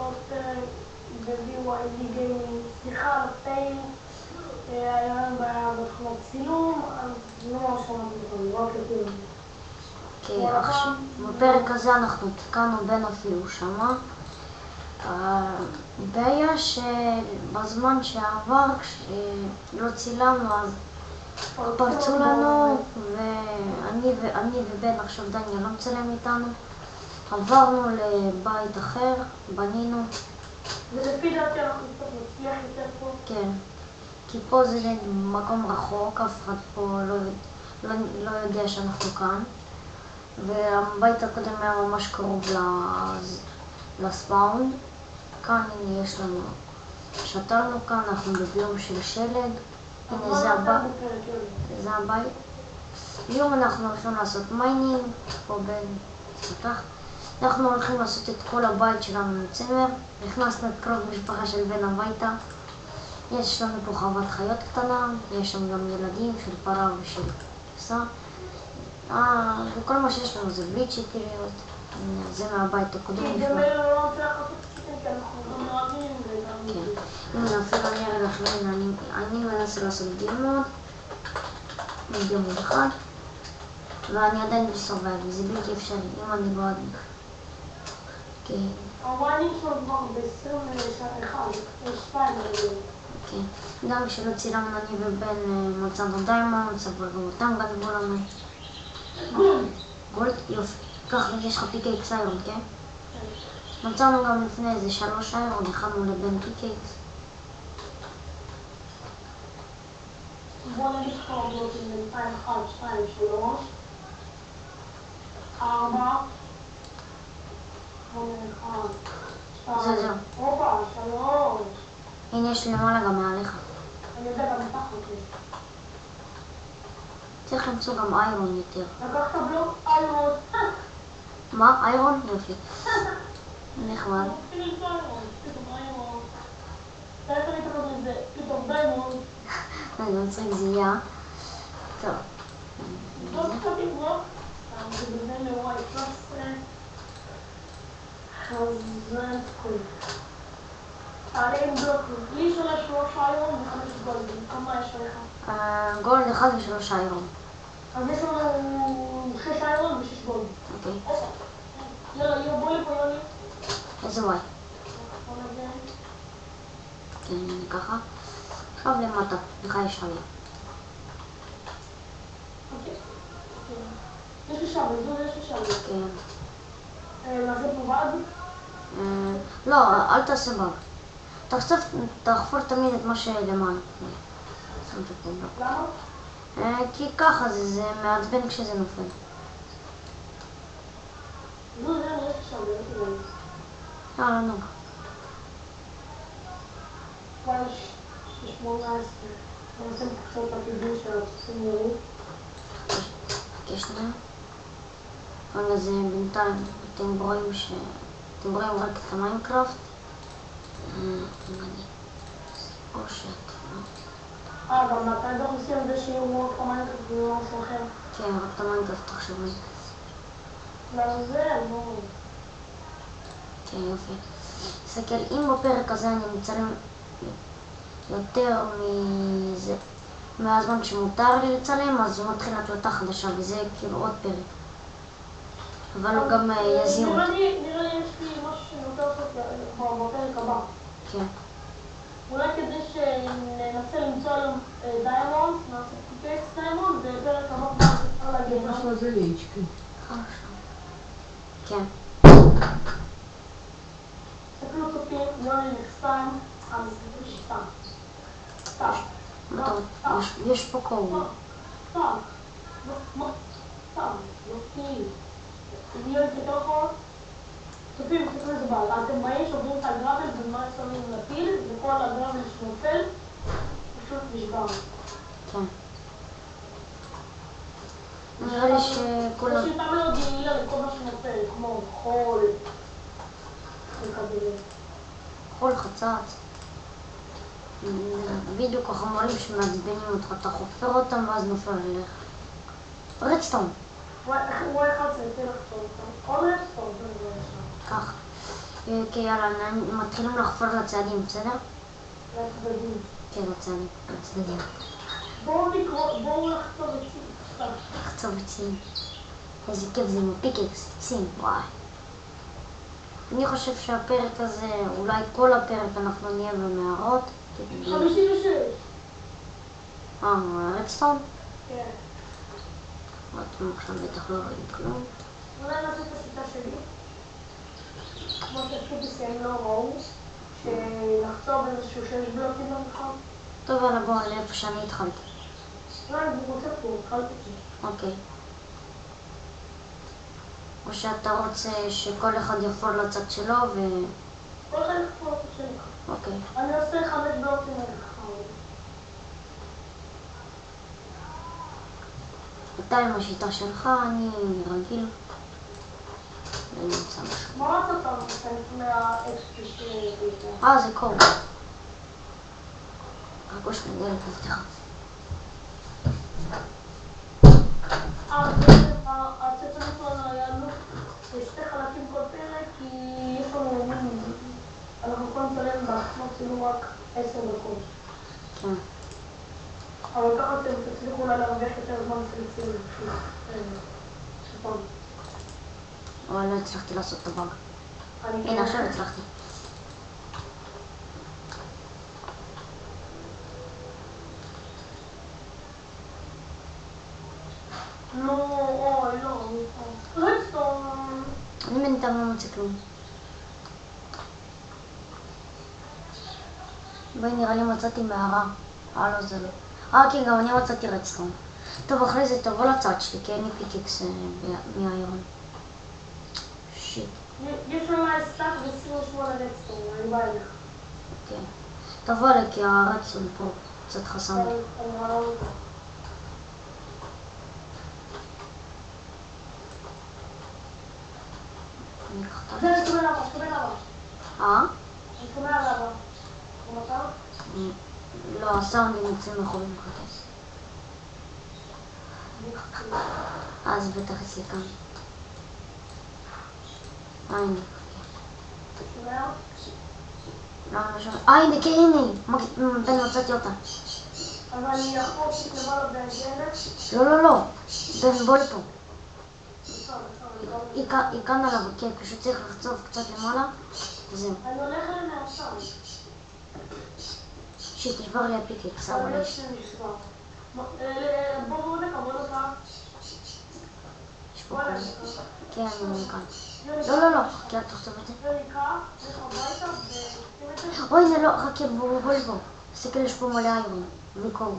עוד פרק ב-BYD גיימינג, סליחה על הפייל, היה לנו בעיה בתחילת צילום, אז לא שמעתי אותו, רק לכולם. עכשיו, בפרק הזה אנחנו תיקנו בין אפילו שמה. הבעיה שבזמן שעבר, כשלא צילמנו, אז פרצו לנו, ואני ובן, עכשיו דניאל לא מצלם איתנו. עברנו לבית אחר, בנינו. ולפי דעתי אנחנו קצת נצליח יותר פה. כן, כי פה זה מקום רחוק, אף אחד פה לא יודע שאנחנו כאן. והבית הקודם היה ממש קרוב לספאונד. כאן הנה יש לנו, שתלנו כאן, אנחנו בביום של שלג. הנה זה הבית. היום אנחנו הולכים לעשות מיינינג, פה בין ספתח. אנחנו הולכים לעשות את כל הבית שלנו לצמר. נכנסנו את קרוב משפחה של בן הביתה. יש לנו פה חוות חיות קטנה, יש שם גם ילדים של פרה ושל כבשה. וכל מה שיש לנו זה בלי צ'יטריות. זה מהבית הקודם. כי במילא לא רוצה לעשות צ'יטרים, כי אנחנו גם אוהבים וגם... כן. הנה אפילו אני אראה לכם, אני מנסה לעשות דימוד אחד. ואני עדיין בסורווייב, זה בלתי אפשרי, אם אני לא אדליק. כן. המיינינג שלו כבר ב-21, יש 2 כן. גם כשלא צילמנו אני ובן מצאנו דיימונד, אבל גם אותם גנבו לנו. גולד? יופי. ככה יש לך פיקקס איירון, כן? מצאנו גם לפני איזה 3 איירון, הכנו לבן פיקקס. בוא נגיד לך עובדות עם בינתיים 1, 2, 3, 4, 1, 2, הופה, 3. הנה יש למעלה גם מעליך. אני יודע גם מתחת לי. צריך למצוא גם איירון יותר. לקחת בלוק איירון. מה? איירון? יופי. נחמד. פתאום איירון. צריך להתקדם את זה, פתאום דיימונד. אני מצחיק זייה. טוב. לא קצבים, לא? זה בזה לוואי 13. אז זה תקוי. תעלה עם בלוק, לי שולה 3 איירון ו5 גולדים. כמה יש לך? גולד 1 ו3 איירון. אז יש לנו 6 איירון ו6 גולדים. אוקיי. יאללה, בוא לפה יוני. איזה וואי? כן, ככה. עכשיו למטה, לך יש עלייה. יש לי שם, יש לי שם. כן. נעשה פה בד? לא, אל תעשה בג. תחפור תמיד את מה שלמעלה. למה? כי ככה זה מעצבן כשזה נופל. לא, יש לי שם, לא נוגע. וואי, יש 18. אני עושה קצת את הפידור של הבסיסים יורי. חכה שנייה. אבל זה בינתיים, אתם רואים רק את המיינקראפט. או שאתה לא. גם אתה גם עושים את זה שיהיו מאוד המיינקראפט ולא משהו אחר. כן, רק את המיינקראפט תחשבו. לא, זה לא. כן, יופי. תסתכל, אם בפרק הזה אני מצלם יותר מהזמן שמותר לי לצלם, אז הוא מתחיל הקלטה חדשה, וזה כאילו עוד פרק. אבל הוא גם יזיר אותי. נראה לי יש לי משהו שנותר בפרק הבא. כן. אולי כדי שננסה למצוא היום דיימונד, נעשה פיקקס דיימונד, בפרק הבא כבר אפשר להגיד משהו הזה ל-HP. כן. תסתכלו צופים, יוני נחסם, אז זה שיטה. סתם. יש פה קור. סתם. סתם. לא כאילו. אם יוני תקר חור, צופים, תסתכלו איזה בעל. אתם באים, שוברים את הגרבל, ומה שמים לפיל, וכל הגרבל שנופל, פשוט נשבר. כן. נראה לי שכולם... זו שיטה מאוד יעילה לכל מה שנופל, כמו חול, וכדומה. חול חצץ. בדיוק החומרים שמעצבנים אותך, אתה חופר אותם ואז נופל עליך. רדסטון. הוא אחד צריך לחפור אותם. או רדסטון, זה שם. כך. אוקיי, יאללה, מתחילים לחפור לצעדים, בסדר? לצדדים. כן, לצדדים. בואו לחצוב עצים. לחצוב עצים. איזה כיף זה עם הפיקקס, עצים, וואי. אני חושב שהפרק הזה, אולי כל הפרק אנחנו נהיה במערות. 56. רדסטון? כן. אתם עכשיו בטח לא רואים כלום. אולי נעשה את השיטה שלי. כמו שהקיפיסים לא ראו, שלחצוב איזשהו 6 בלוקים במקום. טוב, יאללה, בואו לאיפה שאני התחלתי. אולי אני רוצה פה, התחלתי. אוקיי. או שאתה רוצה שכל אחד יפור לצד שלו כל אחד יחפור לצד שלי. אוקיי. אני עושה 5 בלוקים לך. אתה עם השיטה שלך, אני רגיל. אני נמצא משהו. מה רצת אתה נותן מהאקספי שלי? זה קור. רק יש לי דלת מבטיחה. הצצה שלנו היה לו 2 חלקים כל פרק, כי יש לנו ימים, אנחנו יכולים לצלם בעצמו צילום רק 10 דקות. כן. אבל ככה אתם תצליחו אולי להרוויח יותר זמן של צילום. אבל לא הצלחתי לעשות את הבאג. הנה, עכשיו הצלחתי. לא, אוי, לא. רדסטון. אני בינתיים לא מוצא כלום. בואי, נראה לי מצאתי מערה. לא, זה לא. כן, גם אני מצאתי רדסטון. טוב, אחרי זה תבוא לצד שלי, כי אין לי פיקקס מהאיירון. שיט. יש לנו סטאק ו28 רדסטון, אני באה אליך. כן. תבוא לי, כי הרדסטון פה קצת חסם. אני אקח את זה, אני שומע למה, שומע למה. אני שומע למה. הוא מצא? לא, הסאונדים יוצאים מאחורים מחכה. אז בטח אצלי כאן. הנה. שומע? למה לא שומע? הנה, כן, הנה. בן, מצאתי אותה. אבל אני יכול למעלה בהגנת. לא. בן, בוא לפה. היא כאן עליו, כן, פשוט צריך לחצוב קצת למעלה. וזהו. אני הולך אליה עכשיו. שתשבר לי הפיקקס, אבל אבל יש לי נשבר. בואו נקה. יש פה כאן. כן, אני כאן. לא, חכה, אל תחצוב את זה. ונקה, לך הביתה אוי, הנה, לא, חכה, בוא לפה. תסתכל, יש פה מלא איירון. וקור.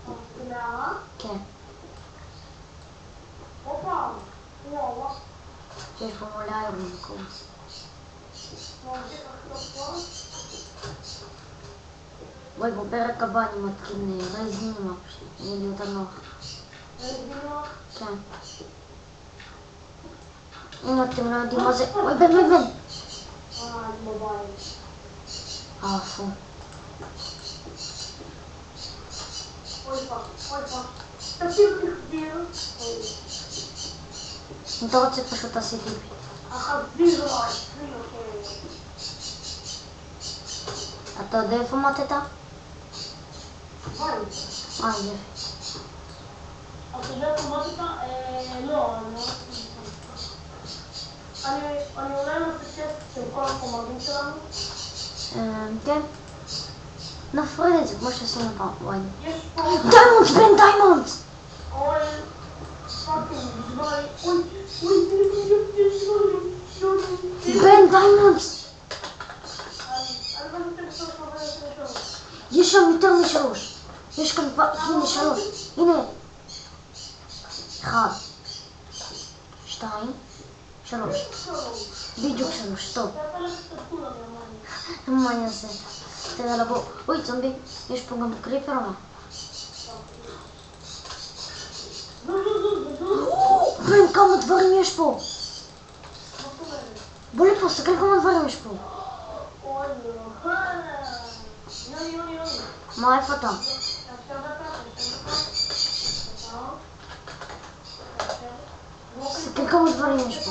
זה מערה? כן. הופה. וואו. יש פה מלא איירון וקור. בואי, בפרק הבא אני מתקין רייזינימה, יהיה לי יותר נוח. רייזינימה? כן. אם אתם לא יודעים מה זה... אוי, בן. אני בבית. פו. אוי פח. תקשיב תחזיר. אם אתה רוצה פשוט תעשי טיפי. החזיר. אתה יודע איפה מתת? בית. יפה. אתה יודע איפה מתת? לא, אני אולי נעשה צ'סט של כל החומרים שלנו. כן. נפריד את זה כמו שעשינו פעם. וואי. יש פה... דיימונדס, בן, דיימונדס! אוי, פאקינג, נשבר לי. בן, דיימונדס! יש שם יותר מ3. יש כאן הנה 3. הנה. 1 2 3. בדיוק 3. טוב. מה אני אעשה? תראה לבוא. אוי, צומבי. יש פה גם קריפר או מה? בן, כמה דברים יש פה. בוא לפה, סתכל כמה דברים יש פה. מה, איפה אתה? סתכל כמה דברים יש פה.